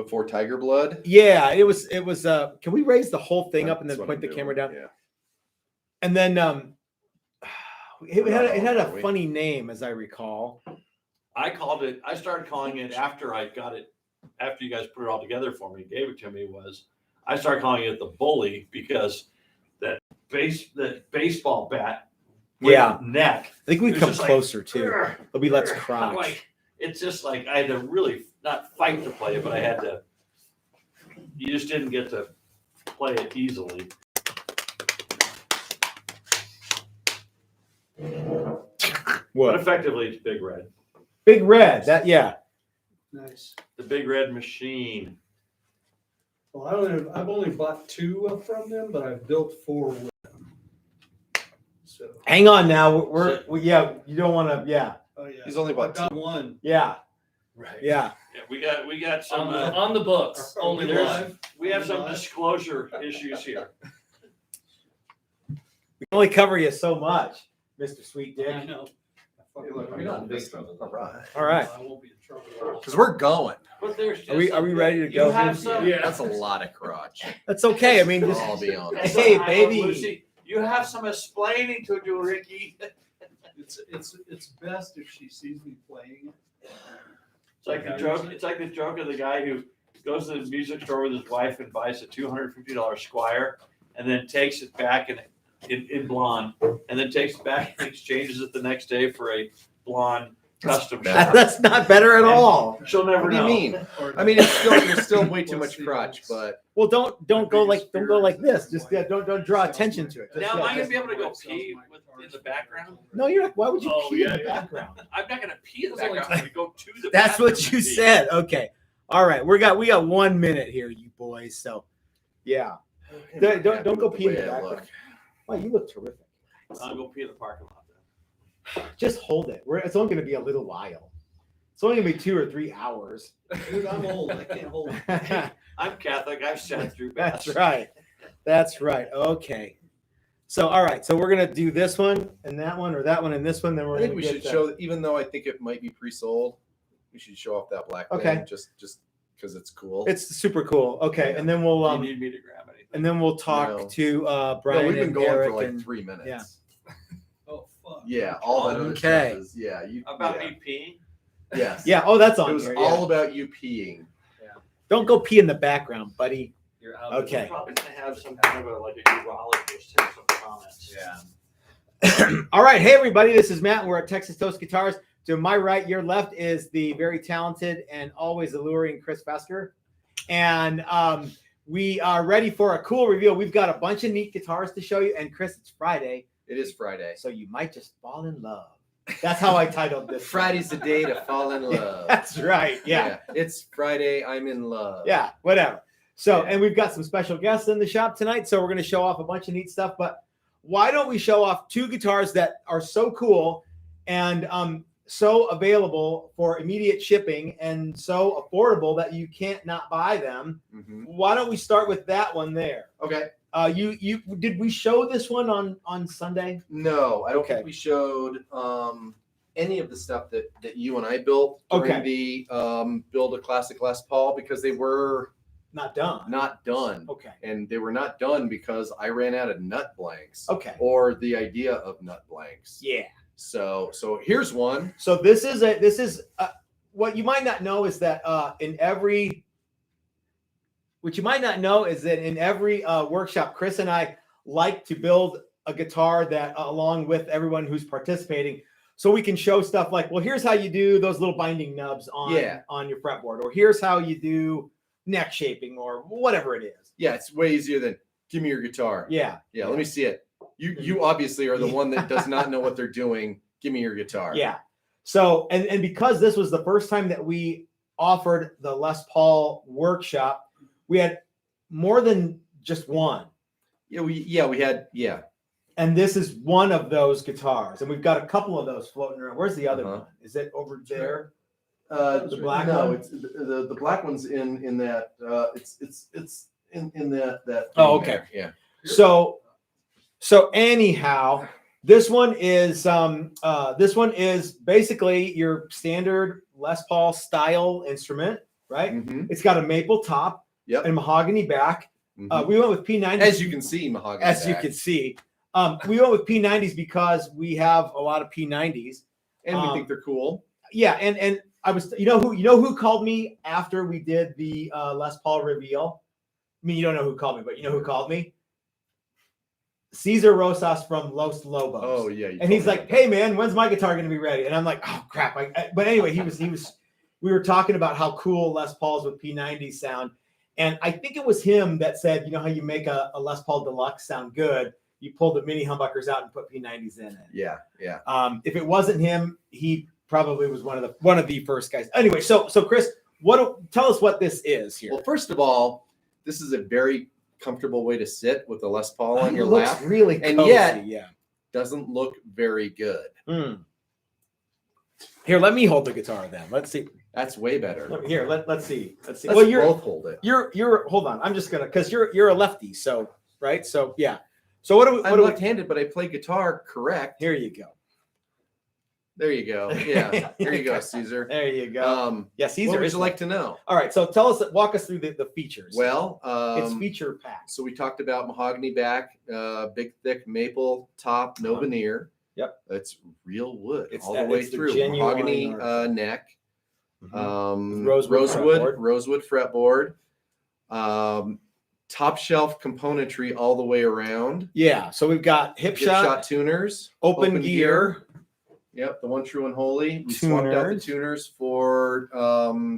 before Tiger Blood. Yeah, it was. Can we raise the whole thing up and then That's what point I'm the doing, camera down? Yeah. And then it had a Are we? funny name, as I recall. I started calling it after I got it, after you guys put it all together for me, gave it to me, I started calling it the Bully because that baseball bat with neck. I think we come closer too. Grr, It'll be Let's grr. Crotch. Like, it's just like I had to really not fight to play it, but I had to. You just didn't get to play it easily. What? But effectively, it's Big Red. Big Red. That Nice. The Big Red Machine. Well, I've only bought 2 from them, but I've built 4 with them. So. Hang on now. You don't want to. Yeah. Oh yeah. He's only bought I've got 1. Yeah. Right. Yeah. Yeah, we got some. On the books. Are Only we there's- live? We have Are some live? disclosure issues here. We can only cover you so much, Mr. Sweet Dick. I know. Hey, look, you're not big stuff. All right. All right. I won't be in trouble. Because we're going. But there's just Are we ready to you go? have some. Yeah. That's a lot of crotch. That's okay. I mean, just I'll be honest. Hey, I love baby. Lucy. You have some explaining to do, Ricky. It's best if she sees me playing it. It's like the joke. It's like the joke of the guy who goes to the music store with his wife and buys a $250 Squire, and then takes it back in blonde, and then takes it back and exchanges it the next day for a blonde custom bad. shop. that's not better at all. She'll never What do you know. mean? Or I mean, there's still way too What's much the crotch, odds? but Well, don't go like this. Just don't draw attention to it. Just, Now, am I yeah, gonna be able to go pee in the background? No, you're not. Why would you Oh, pee in yeah, the yeah. background? I'm not gonna pee in the background. I'm gonna go to the. That's what bathroom you and pee. said. Okay. All right. We got 1 minute here, you boys. So, yeah. Don't go pee in the way I background. look. Wow, you look terrific. I'll go pee in the parking lot then. Just hold it. It's only going to be a little while. It's only going to be 2 or 3 hours. Dude, I'm old. I can't hold it. I'm Catholic. I've sat through That's mass. right. That's right. Okay. So, all right. So we're going to do this one and that one or that one and this one. Then we're I think going we to should show, even though I think it might be pre-sold, we should show off that black Okay. thing just because it's cool. It's super cool. Okay. And then Do we'll you need me to grab anything? and then we'll talk No. to No, Brian we've been and going Eric for like and 3 minutes. yeah. Oh fuck. Yeah, all that other Okay. stuff is, yeah. About yeah. me peeing? Yes. Yeah. Oh, that's It on was here. all Yeah. about you peeing. Don't go pee in the background, buddy. You're out. Okay. We're probably gonna have some kind of like a urologist have some comments. Yeah. All right. Hey, everybody. This is Matt. We're at Texas Toast Guitars. To my right, your left is the very talented and always alluring Chris Fesker. And we are ready for a cool reveal. We've got a bunch of neat guitars to show you. And Chris, it's Friday, It is Friday. so you might just fall in love. That's how I titled this. Friday's the day to fall in love. That's right. Yeah. It's Friday. I'm in love. Yeah. Whatever. So, Yeah. and we've got some special guests in the shop tonight. So we're going to show off a bunch of neat stuff. But why don't we show off 2 guitars that are so cool and so available for immediate shipping and so affordable that you can't not buy them? Mhm. Why don't we start with that one there? Okay. You did we show this one on Sunday? No, I don't Okay. think we showed any of the stuff that you and I built during Okay. the Build a Classic Les Paul because they were Not done. not done. Okay. And they were not done because I ran out of nut blanks Okay. or the idea of nut blanks. Yeah. So here's one. So this is what you might not know is that in every workshop, Chris and I like to build a guitar that along with everyone who's participating, so we can show stuff like, well, here's how you do those little binding nubs on your fretboard, or here's how you do neck shaping, or whatever it is. Yeah, it's way easier than give me your guitar. Yeah. Yeah, let me see it. You obviously are the one that does not know what they're doing. Give me your guitar. Yeah. So, and because this was the first time that we offered the Les Paul workshop, we had more than just one. Yeah, we had. And this is one of those guitars. And we've got a couple of those floating around. Where's the other Uh-huh. one? Is it over there? The black no, one? it's the black one's in that. It's in that. Oh, thing okay. there. Yeah. So anyhow, this one is basically your standard Les Paul style instrument. right? Mhm. It's got a maple top Yep. and mahogany back. Mhm. We went with P90s. As you can see, mahogany. As you back. can see. We went with P90s because we have a lot of P90s. And we think they're cool. Yeah, and I was, you know who called me after we did the Les Paul reveal? I mean, you don't know who called me, but you know who called me? Cesar Rosas from Los Lobos. Oh yeah. you And told he's me like, about "Hey man, when's my guitar going to be ready?" And I'm like, "Oh crap!" But anyway, he was. We were talking about how cool Les Pauls with P90s sound, and I think it was him that said, "You know how you make a Les Paul Deluxe sound good? You pull the mini humbuckers out and put P90s in it." Yeah. Yeah. If it wasn't him, he probably was one of the first guys. Anyway, so Chris, tell us what this is here. Well, first of all, this is a very comfortable way to sit with the Les Paul on your It looks lap. really And cozy, yet- yeah. Doesn't look very good. Here, let me hold the guitar then. Let's see. That's way better. Here, let's see. Let's Well, both hold it. you're hold on. I'm just gonna because you're a lefty, so right. So yeah. So what do we? I'm left-handed, but I play guitar correct. Here you go. There you go. Yeah. There you go, Caesar. There you go. Yeah, What Caesar would is you like to know? All right. So walk us through the features. Well, it's feature packed. so we talked about mahogany back, big thick maple top, no veneer. Yep. It's real wood It's all the way it's the through. genuine Mahogany article. neck. Rosewood rosewood fretboard. Top shelf componentry all the way around. Yeah. So we've got Hipshot tuners. open gear. Yep, the one true and holy. We swapped out the Tuners. tuners for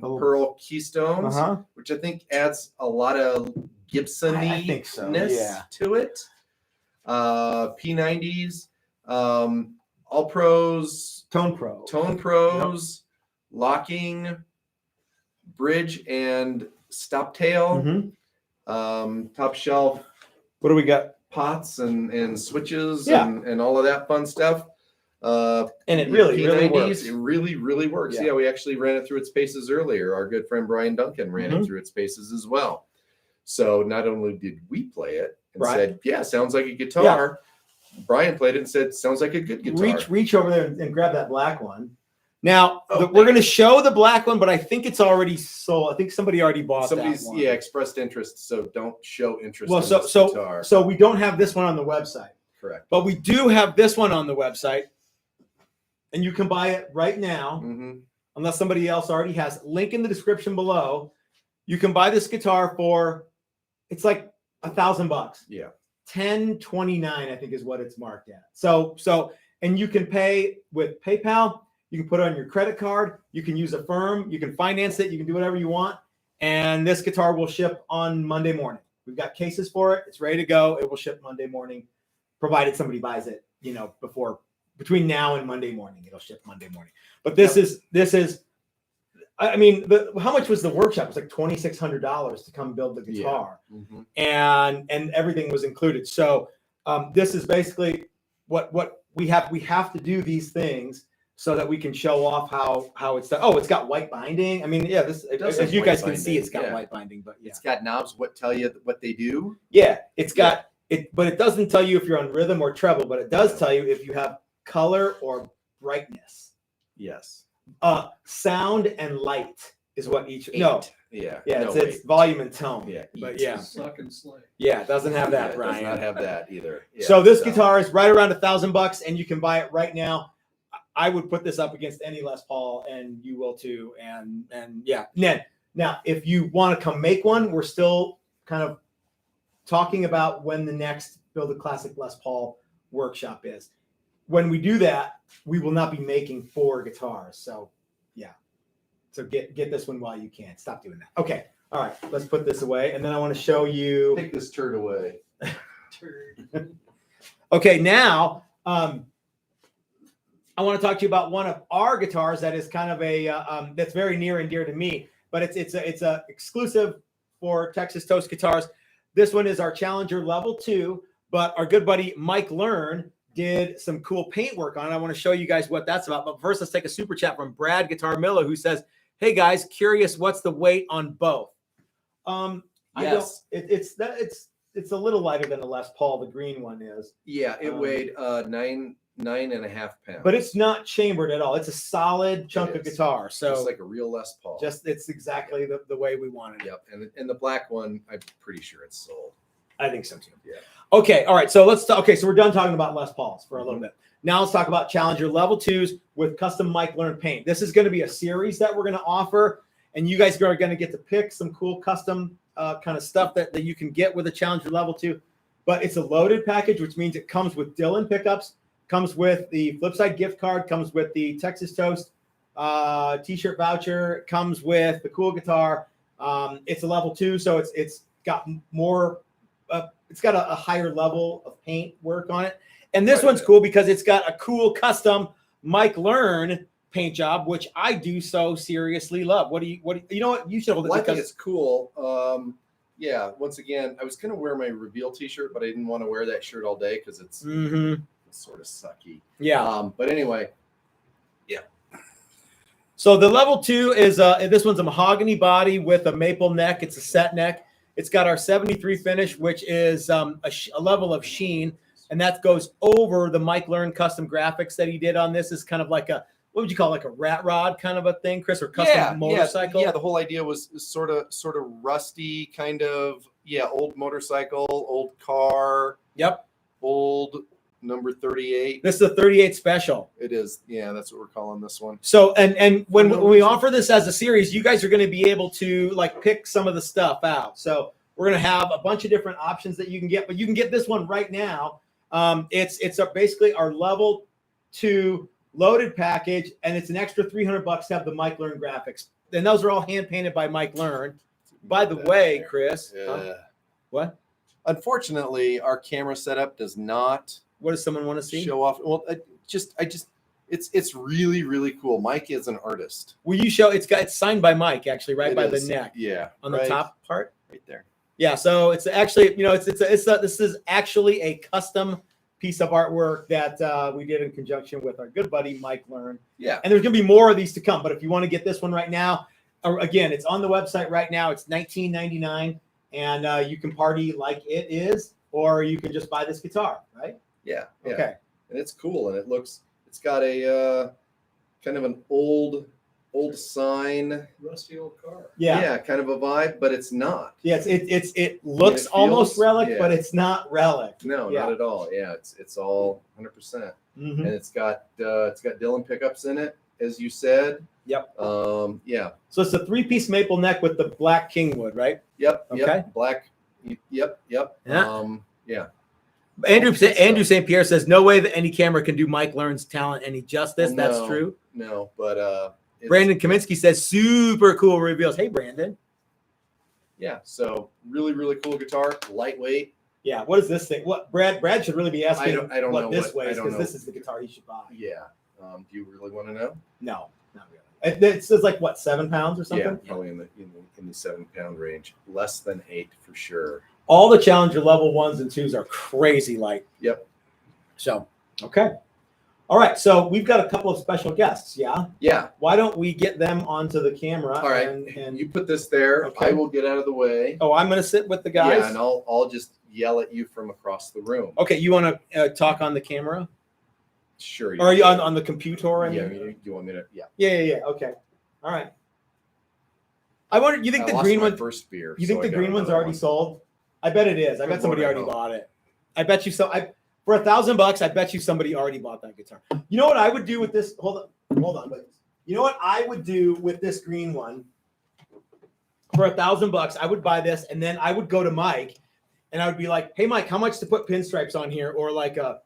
pearl keystones, which I think adds a lot of Gibson-y I think so, yeah. to it. P90s, All Pros, Tone Pro. Tone Pros, locking, bridge and stop tail, top shelf What do we got? pots and switches Yeah. and all of that fun stuff. And it really works. It really works. Yeah. Yeah, we actually ran it through its paces earlier. Our good friend Brian Duncan ran it through its paces as well. So not only did we play it and Right. said, "Yeah, sounds like a guitar," Brian played it and said, "Sounds like a good guitar." Reach over there and grab that black one. Now Oh, we're going to show the black one, but I think it's already sold. I think somebody already bought Somebody's that one. expressed interest, so don't show interest Well, in this guitar. so we don't have this one on the website, Correct. but we do have this one on the website, and you can buy it right now, Mm-hmm. unless somebody else already has. Link in the description below. You can buy this guitar for, it's like $1,000. Yeah. 1029, I think is what it's marked at. So, and you can pay with PayPal. You can put it on your credit card. You can use a firm. You can finance it. You can do whatever you want. And this guitar will ship on Monday morning. We've got cases for it. It's ready to go. It will ship Monday morning, provided somebody buys it, between now and Monday morning. It'll ship Monday morning. But this is, I mean, how much was the workshop? It was like $2,600 to come build the guitar. Mm-hmm. And everything was included. So this is basically what we have. We have to do these things so that we can show off how it's done. Oh, it's got white binding. I mean, yeah, this does as have you white guys can binding, see, it's got yeah. white binding. But yeah, It's got knobs. What tell you what they do? yeah, it's got it, but it doesn't tell you if you're on rhythm or treble. But it does tell you if you have color or brightness. Yes. Sound and light is what each. Eight. No, Yeah. yeah, No, it's wait. volume and tone. Yeah, but each. yeah, Suck and slay. yeah, it doesn't have Yeah, that, it Brian. does not have that either. Yeah, So this guitar is right around $1,000, and you can buy it right now. I would put this up against any Les Paul, and you will too. And yeah, now if you want to come make one, we're still kind of talking about when the next Build a Classic Les Paul workshop is. When we do that, we will not be making 4 guitars. So yeah, so get this one while you can. Stop doing that. Okay, all right, let's put this away, and then I want to show you. Take this turd away. Okay, now I want to talk to you about one of our guitars that is kind of a that's very near and dear to me, but it's a exclusive for Texas Toast Guitars. This one is our Challenger Level 2, but our good buddy Mike Learn did some cool paint work on it. I want to show you guys what that's about. But first, let's take a super chat from Brad Guitar Miller, who says, "Hey guys, curious what's the weight on both?" Yes. It's a little lighter than the Les Paul. The green one is. Yeah, it weighed 9.5 pounds. but it's not chambered at all. It's a solid chunk of is. guitar. So just like a real Les Paul. it's exactly the way we wanted it. Yep. And the black one, I'm pretty sure it's sold. I think so too. Yeah. Okay. All right. So so we're done talking about Les Pauls for a little bit. Now let's talk about Challenger Level 2s with custom Mike Learn paint. This is going to be a series that we're going to offer, and you guys are going to get to pick some cool custom kind of stuff that you can get with a Challenger Level 2. But it's a loaded package, which means it comes with Dylan pickups, comes with the Flipside gift card, comes with the Texas Toast t-shirt voucher, comes with the cool guitar. It's a Level 2, so it's got more. It's got a higher level of paint work on it. And this one's cool because it's got a cool custom Mike Learn paint job, which I do so seriously love. You know what? You should hold it. Well, I think it's cool. Yeah, once again, I was going to wear my reveal t-shirt, but I didn't want to wear that shirt all day because it's sort of sucky. Yeah. But anyway, yeah. So the Level 2 is this one's a mahogany body with a maple neck. It's a set neck. It's got our 73 finish, which is a level of sheen, and that goes over the Mike Learn custom graphics that he did on this. Is kind of like what would you call it, like a rat rod kind of a thing, Chris, or custom motorcycle? Yeah, the whole idea was sort of rusty, kind of, old motorcycle, old car. Yep. Old number 38. This is a 38 special. It is. Yeah, that's what we're calling this one. So, and when we offer this as a series, you guys are going to be able to like pick some of the stuff out. So we're going to have a bunch of different options that you can get, but you can get this one right now. It's basically our Level 2 loaded package, and it's an extra $300 to have the Mike Learn graphics. And those are all hand painted by Mike Learn. By the way, Chris, what? Unfortunately, our camera setup does not. What does someone want to see? Show off. Well, it's really, really cool. Mike is an artist. Will you show? It's signed by Mike, actually, right by the neck. Yeah, on the top part, right there. Yeah. So it's actually, this is actually a custom piece of artwork that we did in conjunction with our good buddy Mike Learn. Yeah. And there's gonna be more of these to come. But if you want to get this one right now, again, it's on the website right now. It's $19.99, and you can party like it is, or you can just buy this guitar, right? Yeah. Okay. And it's cool, and it's got a kind of an old sign, Rusty old car. Yeah. kind of a vibe, but it's not. Yeah, it looks almost relic, but it's not relic. No, not at all. Yeah, it's all 100%. And it's got Dylan pickups in it, as you said. Yep. Yeah. So it's a 3-piece maple neck with the black kingwood, right? Yep. Okay. Yep. Black. Yep. Yeah. Yeah. Andrew St. Pierre says no way that any camera can do Mike Learn's talent any justice. That's true. No, but Brandon Kaminski says super cool reveals. Hey, Brandon. Yeah. So really, really cool guitar, lightweight. Yeah. What is this thing? What Brad should really be asking. I don't know what this weighs, I don't because know. this is the guitar he should buy. Yeah. Do you really want to know? No, not really. It says like what, 7 pounds or something? Yeah, probably in the 7 pound range, less than 8 for sure. All the Challenger Level 1s and 2s are crazy light. Yep. So, okay. All right. So we've got a couple of special guests. Yeah. Yeah. Why don't we get them onto the camera? All right. And you put this there. Okay. I will get out of the way. Oh, I'm going to sit with the guys. Yeah, and I'll just yell at you from across the room. Okay. You want to talk on the camera? Sure. Or are you on the computer? Yeah. You want me to? Yeah. Yeah. Okay. All right. I wonder. You think the green one? First beer. You think so the I green got one's another already one. sold? I bet it is. I bet somebody already bought it. I bet you so. For $1,000, I bet you somebody already bought that guitar. You know what I would do with this? Hold on. But you know what I would do with this green one? For $1,000, I would buy this, and then I would go to Mike, and I would be like, "Hey, Mike, how much to put pinstripes on here, or like a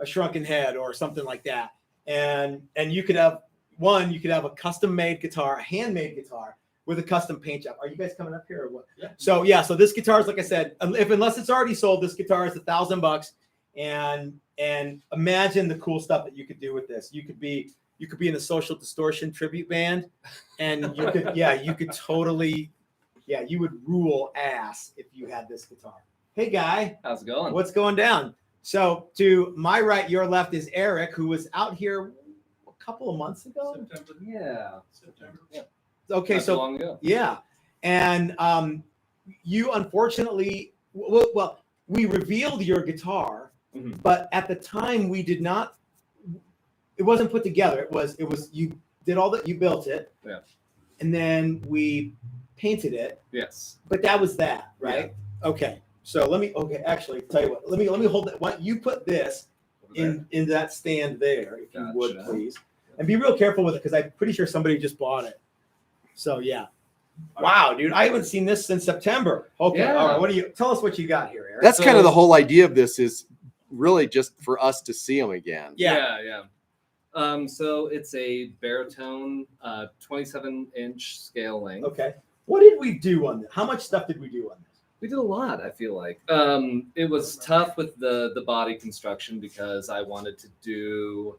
shrunken head, or something like that?" And you could have a custom-made guitar, a handmade guitar with a custom paint job. Are you guys coming up here or what? Yeah. So this guitar is, like I said, unless it's already sold, this guitar is $1,000. And imagine the cool stuff that you could do with this. You could be in a Social Distortion tribute band, and you could totally, you would rule ass if you had this guitar. Hey, guy. How's it going? What's going down? So to my right, your left is Eric, who was out here a couple of months ago. September. Yeah. Okay, Not so too long ago. yeah, and you unfortunately, well, we revealed your guitar, but at the time we did not it wasn't put together. It was you did all that. You built it. Yeah. And then we painted it. Yes. But that was that, right? Okay. So actually tell you what. Let me hold that. Why don't you put this in that stand there, if you would, Gotcha. please. And be real careful with it because I'm pretty sure somebody just bought it. So yeah. Wow, dude, I haven't seen this since September. Okay, Yeah. all right. Tell us what you got here, Eric? That's kind of So- the whole idea of this is really just for us to see them again. Yeah. So it's a Baritone 27-inch scale length. Okay. What did we do on this? How much stuff did we do on this? We did a lot, I feel like. It was tough with the body construction because I wanted to do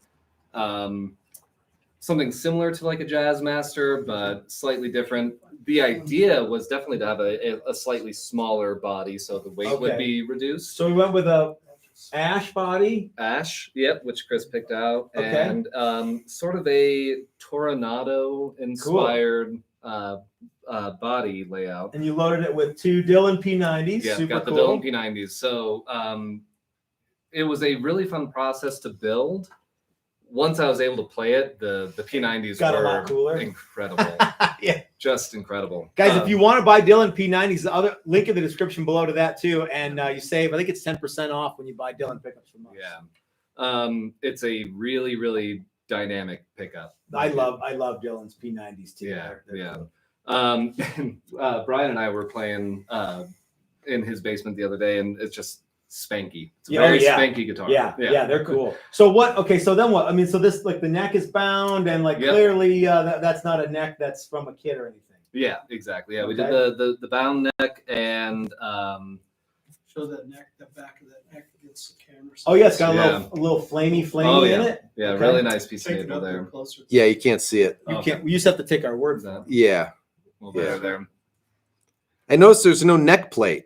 something similar to like a Jazz Master, but slightly different. The idea was definitely to have a slightly smaller body so the weight would Okay. be reduced. So we went with a ash body. Ash, yep, which Chris picked out, Okay. and sort of a Toronado inspired body layout. And you loaded it with 2 Dylan P90s. Yeah, Super got the cool. Dylan P90s. So it was a really fun process to build. Once I was able to play it, the P90s Got a were lot cooler. incredible. Yeah. Just incredible. Guys, if you want to buy Dylan P90s, the other link in the description below to that too. And you save, I think it's 10% off when you buy Dylan pickups from us. Yeah. It's a really, really dynamic pickup. I love Dylan's P90s too. Yeah, They're yeah. cool. Brian and I were playing in his basement the other day, and it's just spanky. It's a Yeah, very yeah. spanky guitar. Yeah, they're cool. So what? Okay, so then what? I mean, so this like the neck is bound, and like Yep. clearly that's not a neck that's from a kid or anything. Yeah, exactly. Yeah, we did Okay. the bound neck and Show that neck, the back of that neck against the camera. Oh yeah, it's got Yeah. a little flamey Oh, in yeah. it. yeah, Okay. really nice piece of Take it maple up there there. closer. Yeah, you can't see it. You Okay. can't. We just have to take our word for it. Yeah. Well, Yeah. there. I noticed there's no neck plate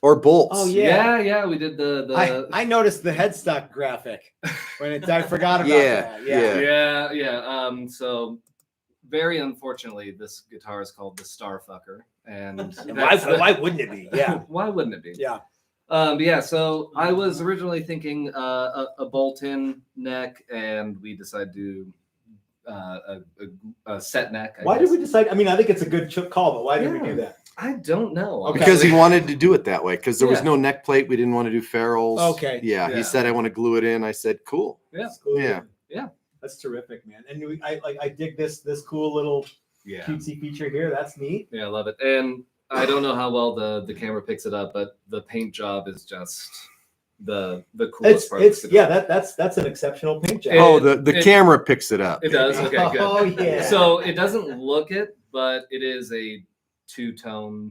or bolts. Oh, yeah. Yeah, we did the I noticed the headstock graphic when I forgot about Yeah, that. yeah. yeah. So very unfortunately, this guitar is called the Starfucker, and Why wouldn't it be? Yeah. why wouldn't it be? Yeah. But yeah, so I was originally thinking a bolt-in neck, and we decided to do a set neck. I Why did guess. we decide? I mean, I think it's a good call, but why did we Yeah. do that? I don't know. Okay. Because he wanted to do it that way. Because there was Yeah. no neck plate. We didn't want to do ferrules. Okay. Yeah. Yeah. He said, I want to glue it in. I said, cool. Yeah. Cool. Yeah. That's terrific, man. And I dig this cool little Yeah. cutesy feature here. That's neat. Yeah, I love it. And I don't know how well the camera picks it up, but the paint job is just the coolest part. It's that's an exceptional paint job. It- Oh, the it- camera picks it up. It does. Okay, good. Oh yeah. So it doesn't look it, but it is a two-tone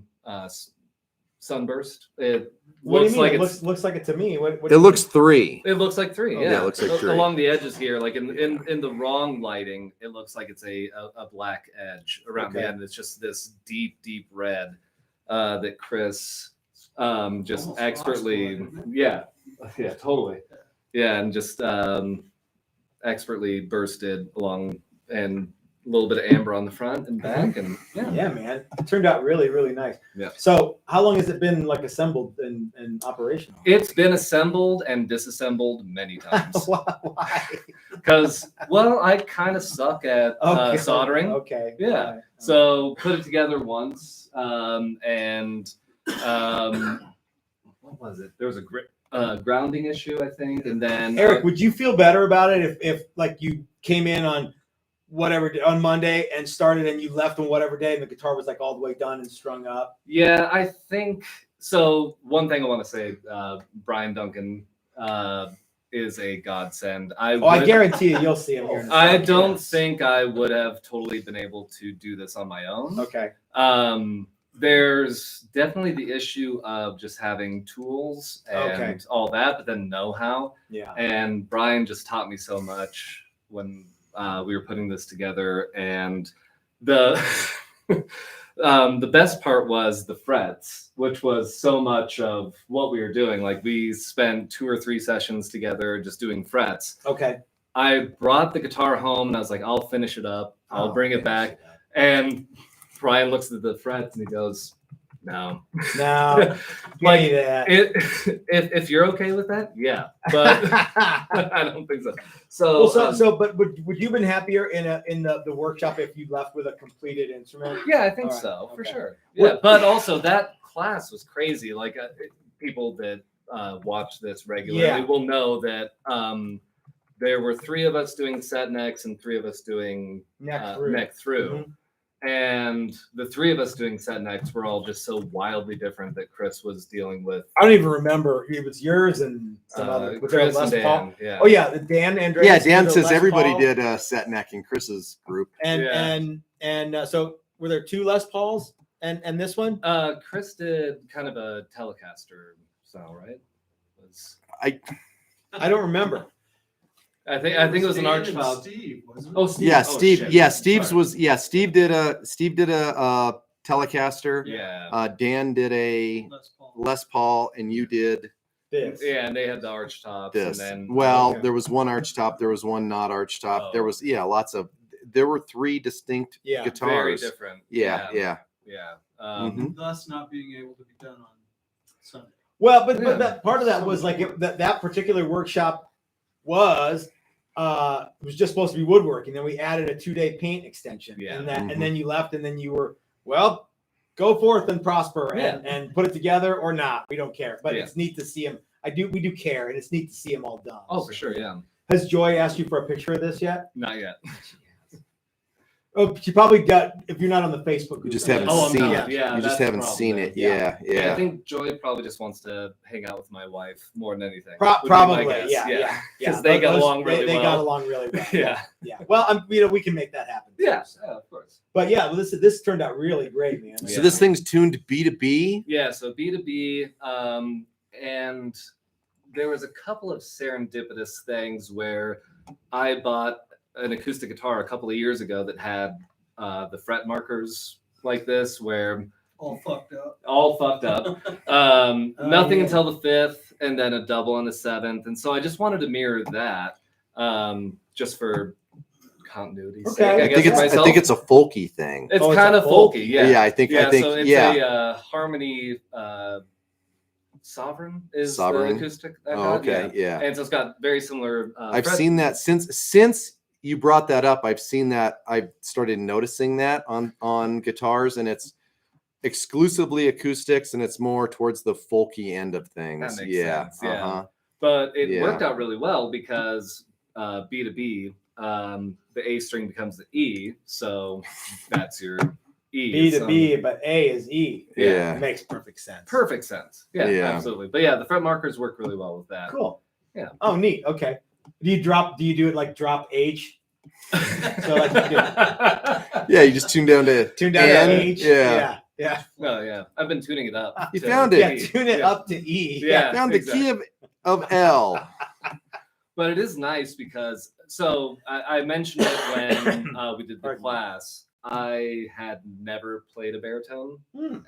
sunburst. It What do looks you mean? like It looks like it to me. What do It you looks think? 3. it looks like 3. Oh, Yeah, yeah, it looks like 3. Along the edges here, like in the wrong lighting, it looks like it's a black edge around Okay. the end. It's just this deep red that Chris just Almost expertly, frostbite, isn't yeah, totally, yeah, and just expertly bursted along, and a little bit of amber on the front and back, and Yeah, man. It turned out really, really nice. Yeah. So how long has it been like assembled and operational? It's been assembled and disassembled many times Why? because, well, I kind of suck at soldering. Okay. Yeah. All right. So put it together once, and what was it? There was a grounding issue, I think, and then Eric, would you feel better about it if like you came in on whatever on Monday and started and you left on whatever day and the guitar was like all the way done and strung up? yeah, I think so. One thing I want to say, Brian Duncan is a godsend. I guarantee you'll see him here. in a I second. don't Yes. think I would have totally been able to do this on my own. Okay. There's definitely the issue of just having tools and Okay. all that, but then know-how. Yeah. And Brian just taught me so much when we were putting this together. And the the best part was the frets, which was so much of what we were doing. Like we spent 2 or 3 sessions together just doing frets. Okay. I brought the guitar home and I was like, I'll finish it up. I'll Oh, bring it back. And Brian looks at the frets and he goes, No. No, Like, give me that. if you're okay with that, yeah, but I don't think so. So, But would you been happier in the workshop if you left with a completed instrument? yeah, I think All right, so for okay. sure. Yeah, but also that class was crazy. Like people that watch this regularly will know that there were 3 of us doing set necks and 3 of us doing Neck through. Mhm. And the 3 of us doing set necks were all just so wildly different that Chris was dealing with. I don't even remember. It was yours and some other. Was there Chris Les and Paul? Dan. Yeah. Oh yeah, the Dan Andreas. Yeah, Dan did a says Les everybody Paul. did set neck in Chris's group. And so were there 2 Les Pauls and this one? Chris did kind of a Telecaster style, right? I don't remember. I think it was an Dan arch and top. Steve, wasn't it? Oh, Steve. Yeah, Oh, Steve. shit. Yeah, Steve's Sorry. was. Yeah, Steve did a Telecaster. Yeah. Dan did a Les Paul. Les Paul, and you did This. Yeah, and they had the arch tops. this. And then Okay. There was one arch top. There was one not arch top. Oh. There was lots of. There were 3 distinct Yeah. very guitars. different. Yeah. Um, Thus not being able to be done on Sunday. Well, but Yeah. that part of that was like that particular workshop was just supposed to be woodworking. Then we added a 2-day paint extension. Yeah. And then you left, and then you were, well, go forth and prosper and put it together or not. We don't care. But Yeah. it's neat to see them. We do care, and it's neat to see them all done. oh, for sure. Yeah. Has Joy asked you for a picture of this yet? Not yet. Oh, she probably got, if you're not on the Facebook group. You just haven't Oh, I'm seen not. it. Yeah, You just that's the haven't problem seen there. it. Yeah. Yeah, I think Joy probably just wants to hang out with my wife more than anything. would be my Probably, guess. yeah. Because they got Those- along really they well. got along really well. Yeah. Yeah. Well, we can make that happen. Yeah, of course. But yeah, well, this turned out really great, man. So this thing's tuned B2B. Yeah, so B2B, and there was a couple of serendipitous things where I bought an acoustic guitar a couple of years ago that had the fret markers like this, where All fucked up. nothing yeah. until the 5th, and then a double on the 7th, and so I just wanted to mirror that, just for continuity's Okay. sake. I think it's a folky thing. It's Oh, it's kind a of folky, yeah. Yeah, I think So it's yeah. a Harmony Sovereign is Sovereign. the acoustic. I Oh, got, okay, yeah. And so it's got very similar. I've fret- seen that since you brought that up. I've seen that. I've started noticing that on guitars, and it's exclusively acoustics, and it's more towards the folky end of things. That makes Yeah. sense, yeah. Uh-huh. But it Yeah. worked out really well because B2B, the A string becomes the E, so that's your E. B to So- B, but A is E. Yeah. It makes perfect sense. Perfect sense. Yeah, Yeah. absolutely. But yeah, the fret markers work really well with that. Cool. Yeah. Oh, neat. Okay. Do you do it like drop H? So like you Yeah, you just tune down to tune down N. to H? Yeah. Yeah. No, yeah. I've been tuning it up. You to found Yeah. it. E. Tune it Yeah. up to E. Yeah. Found the exactly. key of L. But it is nice because I mentioned it when we did the Pardon me. class. I had never played a baritone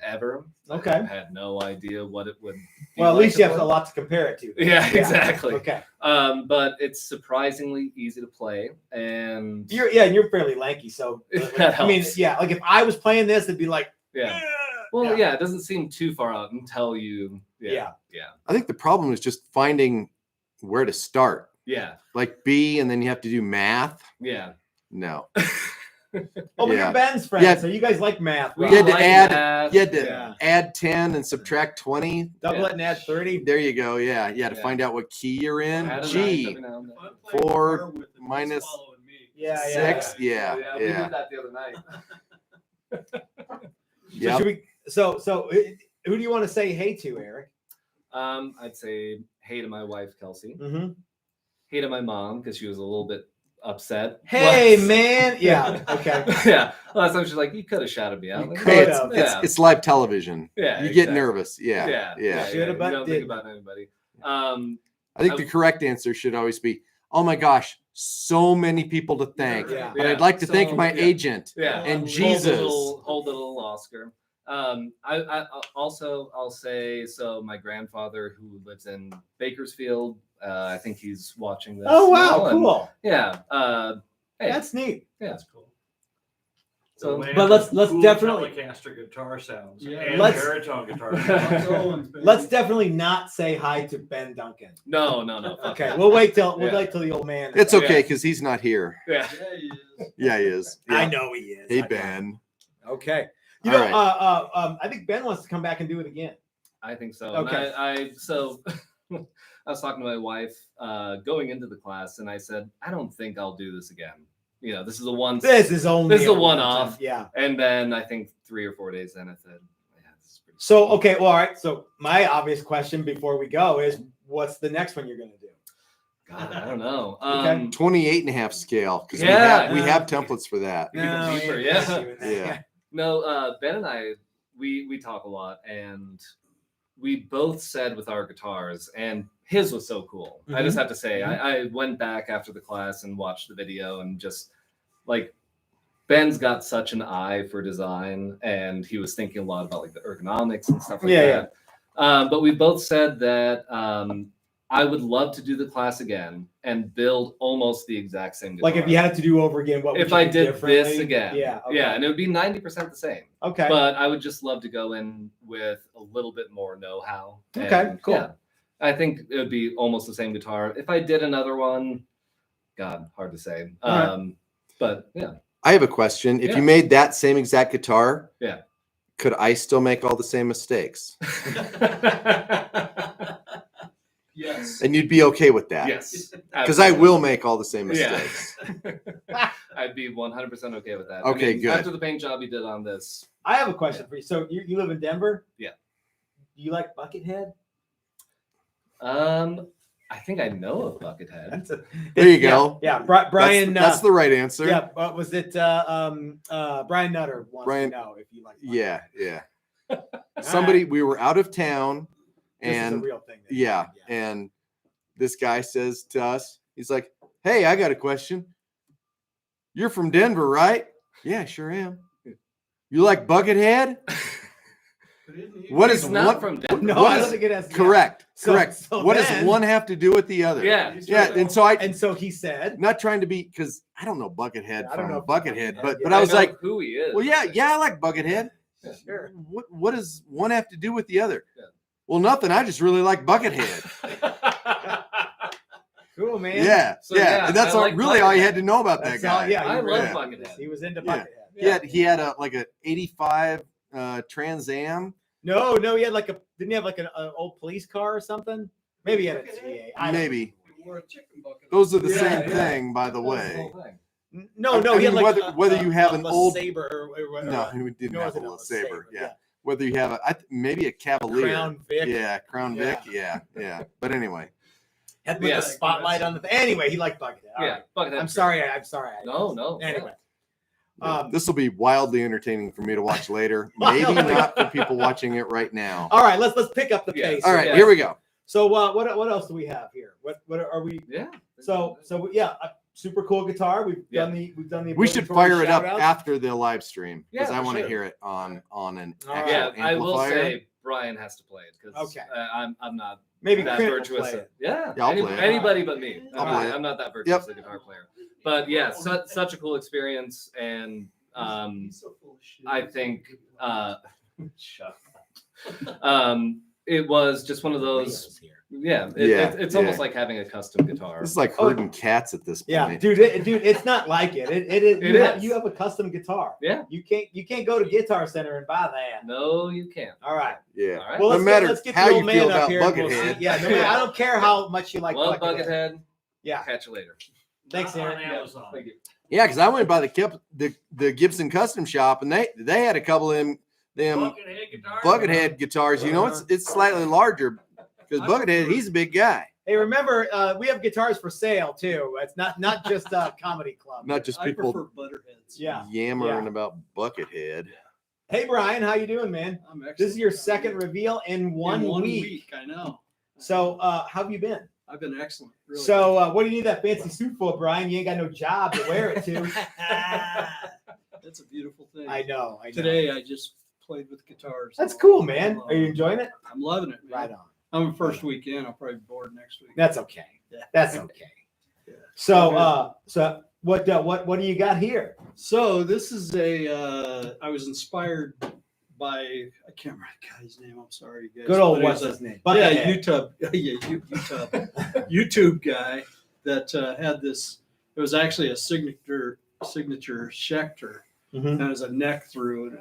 ever. Okay. I had no idea what it would be. Well, at like least to you have play. a lot to compare it to. Yeah, exactly. Okay. But it's surprisingly easy to play, and You're fairly lanky, so That I mean, helps. yeah, like if I was playing this, it'd be like, yeah. Well, yeah, it doesn't seem too far out until you. Yeah. I think the problem is just finding where to start. Yeah. Like B, and then you have to do math. Yeah. No. oh, but Yeah. you're Ben's friend, Yeah. so you guys like math. You had to like add- math, You had to Yeah. add 10 and subtract 20. Double Yeah. it and add 30. There you go. Yeah. You had to Yeah. find out what key you're in. add a nine G. every now and then. If I'm playing 4 guitar with it, it's minus following me. Yeah, 6. Yeah. Yeah, we Yeah. did that the other night. Yep. So, so who do you want to say hey to, Eric? I'd say hey to my wife Kelsey, Mm-hmm. hey to my mom because she was a little bit upset. Hey, Last- man. Yeah. Okay. yeah. Last time she's like, "You could have shouted me out." You Like, could Hey, have. it's live television. Yeah, You get exactly. nervous. Yeah. Yeah, Yeah. Shoulda, but You don't think didn't. about anybody. I think the correct answer should always be, oh my gosh, so many people to thank. Yeah. But I'd like to thank So, my yeah. agent. Yeah, And Hold Jesus. the little Oscar. I also I'll say so. My grandfather, who lives in Bakersfield, I think he's watching this. Oh wow, now, and cool. yeah. Hey, That's neat. yeah. That's cool. So, But let's definitely- Telecaster guitar sounds Yeah. and Let's- baritone guitar sounds. Let's definitely not say hi to Ben Duncan. no. fuck Okay, that. we'll wait till Yeah. the old man. It's Yeah. okay because he's not here. Yeah. Yeah, he is. Yeah, he is. I Yeah. know he is. Hey, I know. Ben. Okay. You All know, right. I think Ben wants to come back and do it again. I think so. Okay. And so I was talking to my wife going into the class, and I said, I don't think I'll do this again. You know, this is a once. This is only This is a one-off. Yeah. And then I think 3 or 4 days in, I said, yeah, this is pretty. So okay, well, all right. So my obvious question before we go is, what's the next one you're gonna do? God, I don't know. Okay. 28 and a half scale. Because Yeah. we have templates for that. Even deeper, we yeah. ain't doing that. Yeah. No, Ben and I, we talk a lot, and we both said with our guitars, and his was so cool. I just have to say, I went back after the class and watched the video, and just like Ben's got such an eye for design, and he was thinking a lot about like the ergonomics and stuff like that. But we both said that I would love to do the class again and build almost the exact same guitar. Like if you had to do over again, what would if you I do did differently? this again, Yeah. Okay. yeah, and it would be 90% the same. Okay. But I would just love to go in with a little bit more know-how. Okay, And, cool. yeah, I think it would be almost the same guitar. If I did another one, God, hard to say. All right. But yeah. I have a question. If Yeah. you made that same exact guitar, Yeah. could I still make all the same mistakes? Yes. And you'd be okay with that? Yes. Because I will make all the same Yeah. mistakes. I'd be 100% okay with that. Okay, good. After the paint job you did on this, I have a question for you. So you live in Denver? Yeah. Do you like Buckethead? I think I know of Buckethead. That's a, There you go. Yeah. Brian. That's the right answer. Yeah. But was it Brian Nutter wants Brian- to know if you like Buckethead. Yeah. Yeah. All Somebody, right. we were out of town, This is a and real thing. then. yeah, and this guy says to us, he's like, "Hey, I got a question. You're from Denver, right?" "Yeah, sure am." "You like Buckethead?" What is He's not what, from Denver. No, what I is- don't think it has. correct? So- Correct. so What does then- one have to do with the other? Yeah. Yeah. And so I, And so he said, not trying to be, because I don't know Buckethead I don't from know Buckethead, Buckethead, but yeah. I was know like, who he is. well, yeah, I like Buckethead. sure. What does one have to do with the other? Yeah. Well, nothing. I just really like Buckethead. Cool, man. Yeah, So, yeah. yeah, And that's I all, like really all you had Buckethead. to know about That's that guy. all, yeah, I he love Yeah. Buckethead. He was into Yeah. Buckethead. He had a like a 85 Trans Am. No, he had didn't he have like an old police car or something? Maybe he had a TA. I don't Maybe. Or a chicken bucket. Those are the Yeah, same yeah. thing, by the That was way. whole thing. know. I No, he had mean, like whether you have an a old- Saber or No, we didn't no, have it a wasn't Saber. Yeah. yeah. Whether you have maybe a Cavalier. Crown Vic. Yeah, Crown Yeah. Vic. Yeah. But anyway, Had Yeah. the spotlight on the. Anyway, he liked Buckethead. All Yeah, right. Buckethead. I'm sorry. I No. Anyway. this will be wildly entertaining for me to watch later. Maybe not for people watching it right now. All right. Let's pick up the Yeah. pace. All right, Yeah. here we go. So what else do we have here? What are we? Yeah. So yeah, a super cool guitar. We've Yeah. done the. We should obligatory fire it up shout-outs. after the live stream because Yeah, I for want to sure. hear it on an All actual Yeah, I will amplifier. say Brian has to play it because Okay. I'm not Maybe that Clint will virtuous. play it. Yeah, Yeah, I'll play it. anybody but me. I'll play it. I'm not that virtuous a guitar player. But yeah, such a cool experience, and He's so full of shit. I think shut up. It was just one of those. Yeah, it's almost like having a custom guitar. This is like herding cats at this point. Yeah, dude, it's not like it. It is. It You have a custom guitar. Yeah. You can't go to Guitar Center and buy that. No, you can't. All right. Yeah. All right. Well, No let's matter get how the you old man feel up about here and we'll see. Buckethead. Yeah, no matter, I don't care how much you like Love Buckethead. Buckethead. Yeah. Catch you later. Thanks, Not on Aaron. Amazon. Thank you. Yeah, because I went by the Gibson Custom Shop and they had a couple of them Buckethead guitar. Buckethead guitars. You know, it's slightly larger because Buckethead, he's a big guy, Hey, remember, we have guitars for sale too. It's not just a comedy club. not just I people prefer Butterheads. Yeah. yammering about Buckethead. Hey, Brian, how you doing, man? I'm excellent. This is your second reveal in one week. I know. So, how have you been? I've been excellent. Really. So, what do you need that fancy suit for, Brian? You ain't got no job to wear it to. That's a beautiful thing. I know. Today I just played with guitars. That's cool, man. Are you enjoying it? I'm loving it, man. Right on. I'm first weekend. I'll probably be bored next week. That's okay. Yeah. That's okay. Yeah. So What do you got here? So this is I was inspired by, I can't remember the guy's name. I'm sorry, you guys. Good old But he what's was his name? yeah, Buckethead. YouTube guy that had this. It was actually a signature Schecter, Mhm. and it was a neck through, and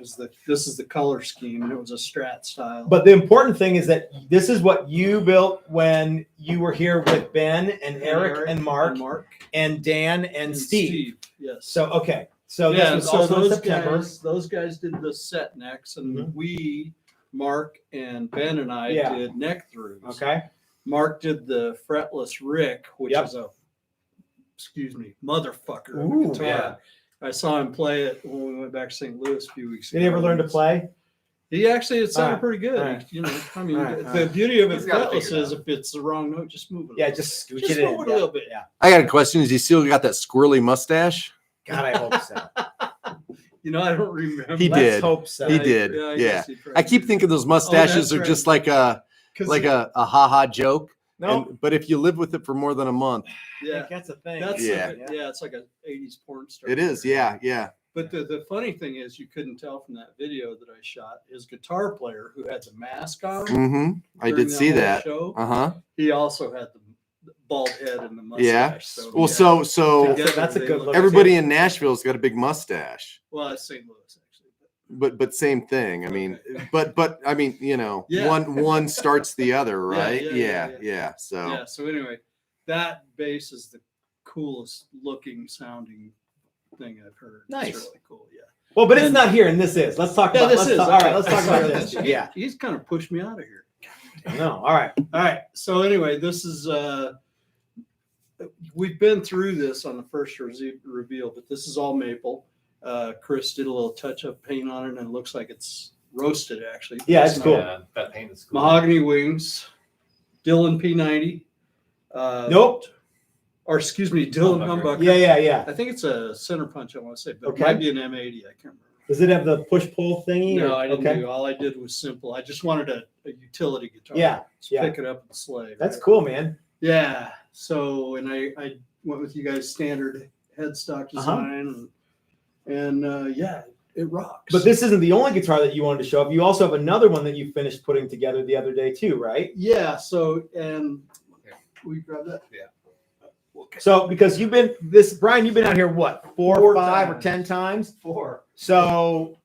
this is the color scheme, and it was a Strat style. But the important thing is that this is what you built when you were here with Ben and Eric and Mark and Dan and Steve. Yes. So okay, so yeah, this was so also in those September. those guys did the set necks, and Mhm. we, Mark and Ben and I Yeah. did neck throughs. Okay. Mark did the fretless Rick, which Yep. is motherfucker. of a Ooh, guitar. yeah. I saw him play it when we went back to St. Louis a few weeks Did ago. he ever learn to play? He actually, it sounded Alright, pretty good. alright. You know, I mean, Alright, the beauty of it He's gotta fretless figure it is if it's the wrong note, just move it. Yeah, a little just bit. scooch Just it in. move it a little bit. Yeah. I got a question. Is he still got that squirrely mustache? God, I hope so. You know, I don't remember. He Let's did. hope so. He did. I Yeah. guess he probably I keep did. thinking those mustaches that's are right. just like a 'Cause ha-ha joke. No, But if you live with it for more than a month, I yeah, think that's a thing. that's Yeah. it's like a 80s porn star. it is. Yeah. But the funny thing is, you couldn't tell from that video that I shot, his guitar player who had the mask on. Mm-hmm. I during did see whole that. Show, Uh-huh. he also had the bald head and the mustache. Yeah. So, Well, yeah. so Together that's a they good look- look. everybody in Nashville's got a big mustache. Well, it's St. Louis actually. But same thing. I mean, but I mean, Yeah. one starts the other, right? yeah. Yeah. So Yeah. So anyway, that bass is the coolest looking sounding thing I've heard. Nice. It's really cool. Yeah. Well, but it's not here, and this is. Let's talk about this let's is. talk- Okay. all right. Let's talk about this. Yeah. He's kind of pushed me out of here. No. All right. All right. So anyway, this is we've been through this on the first reveal, but this is all maple. Chris did a little touch-up paint on it, and it looks like it's roasted actually. Yeah, it's cool. Yeah, that paint is cool. Mahogany wings, Dylan P90. Nope. Or excuse me, Dylan Humbucker. Humbucker. Yeah. I think it's a center punch, I want to say, but Okay. it might be an M80. I can't remember. Does it have the push-pull thingy? No, or- I didn't okay. do. All I did was simple. I just wanted a utility guitar. Yeah, Just yeah. pick it up and slay. That's right? cool, man. Yeah. So, and I went with you guys' standard headstock design, and yeah, it rocks. But this isn't the only guitar that you wanted to show up. You also have another one that you finished putting together the other day too, right? yeah. So, and we grab that. Yeah. Okay. So because Brian, you've been out here what, four, Four 5, or times. 10 times? 4. So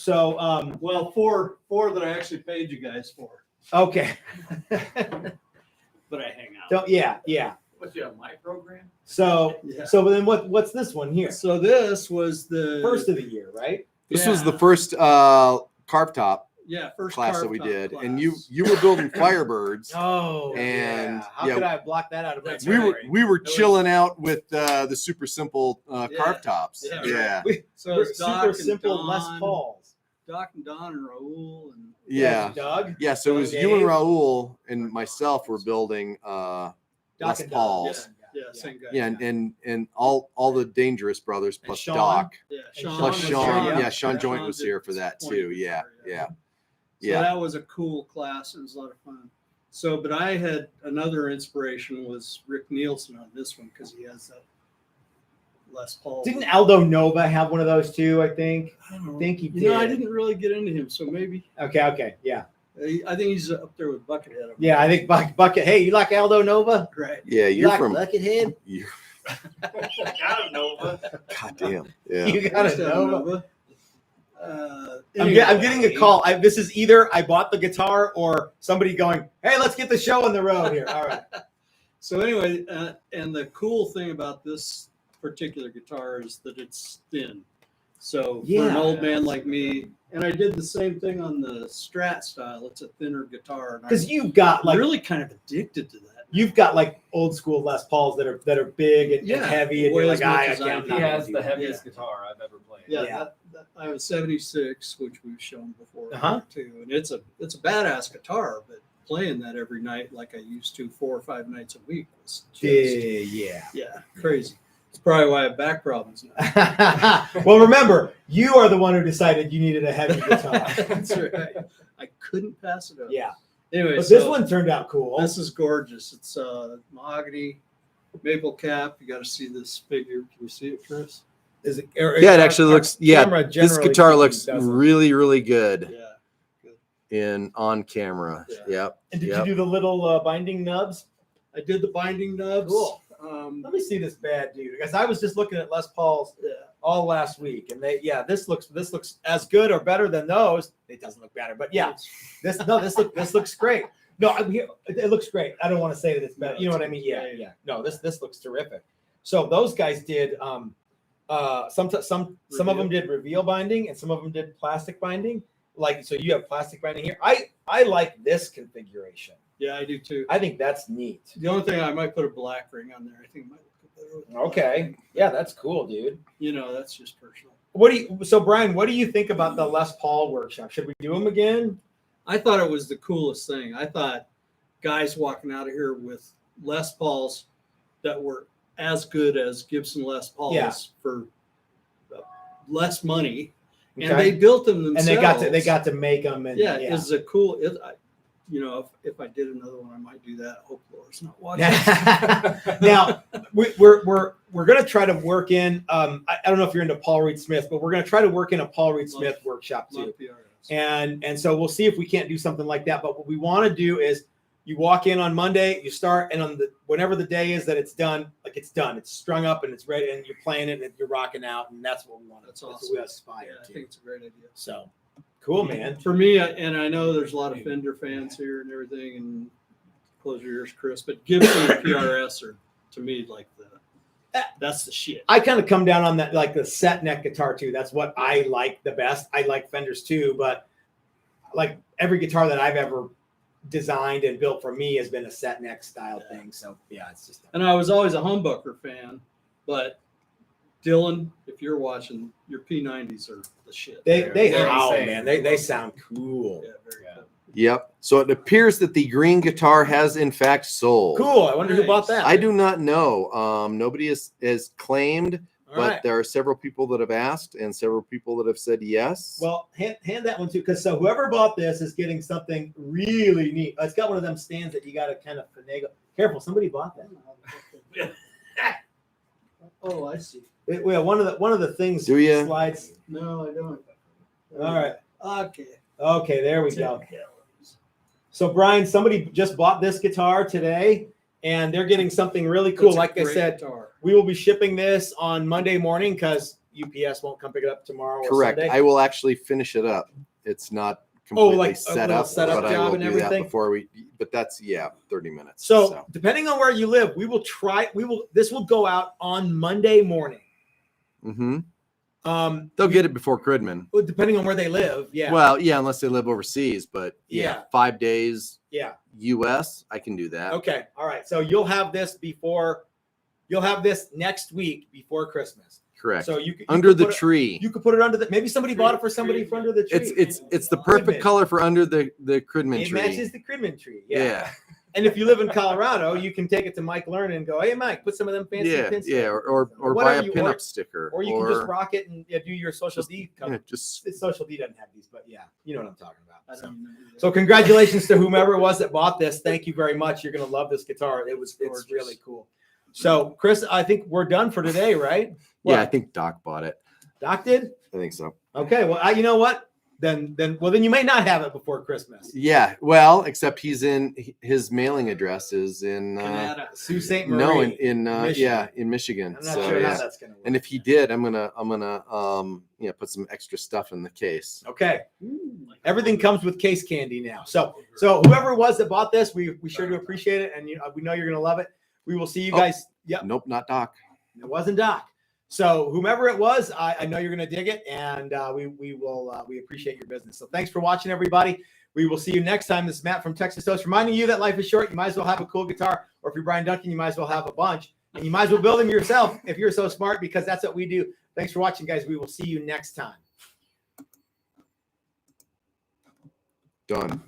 Well, four that I actually paid you guys for, okay. but I hang out. Don't yeah. What's your my program? So Yeah. so then what's this one here? So this was the First of the year, right? this was the Yeah. first carb top first class that carved we top did, class. and you were building Firebirds. Oh, And, how yeah, could I have blocked that out of my That's we memory? were was- chilling out with the super simple Yeah. carb tops. Yeah. Yeah. So We're it's Doc super and simple Don, Les Pauls. Doc and Don and Raul and Yeah. Doug. Yeah, so it was Dave. you and Raul and myself were building Doc Les and Doug. Pauls. yeah, same guy. Yeah, and all the Dangerous brothers plus Sean. Doc. Yeah, Sean Plus was Sean. here, Yeah, Sean Joint Sean was did here for that 20 too. Yeah. So Yeah. that was a cool class. It was a lot of fun. So, but I had another inspiration was Rick Nielsen on this one because he has that Les Paul. Didn't Aldo Nova have one of those too? I think. I don't know. Think he You know, I did. didn't really get into him, so maybe Okay. Yeah. I think he's up there with Buckethead. Yeah, I think Bucket. Hey, you like Aldo Nova? Right. Yeah, You you're like from Buckethead? you Got him, Nova. goddamn. Yeah. You got First a out of Nova. I'm Anyway, getting a call. This is either I bought the guitar or somebody going, "Hey, let's get the show on the road here." All right. So anyway, and the cool thing about this particular guitar is that it's thin. So for an Yeah. old man like me, and I did the same thing on the Strat style. It's a thinner guitar. and Because you've got I'm like really kind of addicted to that. you've got like old school Les Pauls that are big and Yeah, heavy, and way you're as like, much I as I can't. do. He has do the that." heaviest guitar I've ever played. Yeah, Yeah. I have a 76, which we've shown before Uh-huh. too, and it's a badass guitar. But playing that every night like I used to 4 or 5 nights a week was just Yeah. crazy. It's probably why I have back problems now. Well, remember, you are the one who decided you needed a heavy guitar. That's right. I couldn't pass it up. Yeah. Anyway, But so this one turned out cool. this is gorgeous. It's mahogany maple cap. You got to see this figure. Can you see it, Chris? Is it? Yeah, it actually looks. Yeah, camera this generally guitar speaking looks doesn't. really, really good Yeah. on camera. Yeah. Yep. And did yep. you do the little binding nubs? I did the binding nubs. Cool. Let me see this bad dude, because I was just looking at Les Paul's all last week, and this looks as good or better than those. It doesn't look better, but yeah, this looks great. No, it looks great. I don't want to say that it's better. You know what I mean? Yeah. No, this looks terrific. So those guys did some of them did reveal binding, and some of them did plastic binding. Like, so you have plastic binding here. I like this configuration. Yeah, I do too. I think that's neat. The only thing I might put a black ring on there. I think it might look better with a black Okay. ring. Yeah, that's cool, dude. You know, that's just personal. So Brian, what do you think about the Les Paul workshop? Should we do them again? I thought it was the coolest thing. I thought guys walking out of here with Les Pauls that were as good as Gibson Les Pauls for less money, and they built them themselves. And they got to make them. And it's a cool. You know, if I did another one, I might do that. Hope Laura's not watching. Now we're gonna try to work in. I don't know if you're into Paul Reed Smith, but we're gonna try to work in a Paul Reed Smith workshop too. And so we'll see if we can't do something like that. But what we want to do is you walk in on Monday, you start, and on whenever the day is that it's done, like it's done, it's strung up and it's ready, and you're playing it and you're rocking out, and that's what we want. That's awesome. That's what we aspire I to. think it's a great idea. So cool, man. For me, and I know there's a lot of Fender fans here and everything, and close your ears, Chris, but Gibson and PRS are, to me, like that's the shit. I kind of come down on that, like the set neck guitar too. That's what I like the best. I like Fenders too, but like every guitar that I've ever designed and built for me has been a set neck style thing. So yeah, it's just. And I was always a humbucker fan, but Dylan, if you're watching, your P90s are the shit. They howl, insane. man. They sound cool. Yeah, very cool. Yep. So it appears that the green guitar has in fact sold. Cool. I wonder who bought that. I do not know. Nobody has claimed, All but right. there are several people that have asked and several people that have said yes. Well, hand that one too, because so whoever bought this is getting something really neat. It's got one of them stands that you got to kind of finagle. Careful, somebody bought that. Oh, I see. One of the things. Do ya? Slides. No, I don't. All right. Okay. Okay, there we go. So Brian, somebody just bought this guitar today, and they're getting something really cool. That's a Like I great said, guitar. we will be shipping this on Monday morning because UPS won't come pick it up tomorrow. Or Correct. Sunday. I will actually finish it up. It's not completely like a set little up, setup but I job will and do everything? that before we. But that's 30 minutes. So depending on where you live, this will go out on Monday morning. Mm-hmm. They'll get it before Cridman. Well, depending on where they live. Yeah. Well, yeah, unless they live overseas, but Yeah. 5 days Yeah. US, I can do that. Okay. All right. So you'll have this next week before Christmas. Correct. So you Under could the put it- tree. You could put it under the. Maybe somebody bought it for somebody for under the tree. It's the perfect Cridman. color for under the Cridman It tree. matches the Cridman tree. Yeah. And if you live in Colorado, you can take it to Mike Learn and go, "Hey, Mike, put some of them fancy Yeah, pins." yeah, or buy Whatever a you pinup want. sticker, Or you can just rock it and do your Social D cover. yeah, just Social D doesn't have these, but yeah, you know what I'm talking I about. don't even know who that So congratulations to whomever it was that bought this. Thank you very much. You're gonna love this guitar. It's gorgeous. really cool. So Chris, I think we're done for today, right? yeah. I What? think Doc bought it. Doc did. I think so. Okay. Well, you know what? Then you may not have it before Christmas. Yeah. Well, except his mailing address is in Canada. Sault Ste. Marie. no in Michigan. in Michigan. I'm not So sure yeah. how that's gonna work. And if he did, I'm gonna put some extra stuff in the case. Okay. Everything comes with case candy now. So whoever it was that bought this, we sure do appreciate it, and we know you're gonna love it. We will see you Oh. guys. Yep, Nope, not Doc. it wasn't Doc. So whomever it was, I know you're gonna dig it, and we appreciate your business. So thanks for watching, everybody. We will see you next time. This is Matt from Texas Toast, reminding you that life is short. You might as well have a cool guitar, or if you're Brian Duncan, you might as well have a bunch, and you might as well build them yourself if you're so smart, because that's what we do. Thanks for watching, guys. We will see you next time. Done.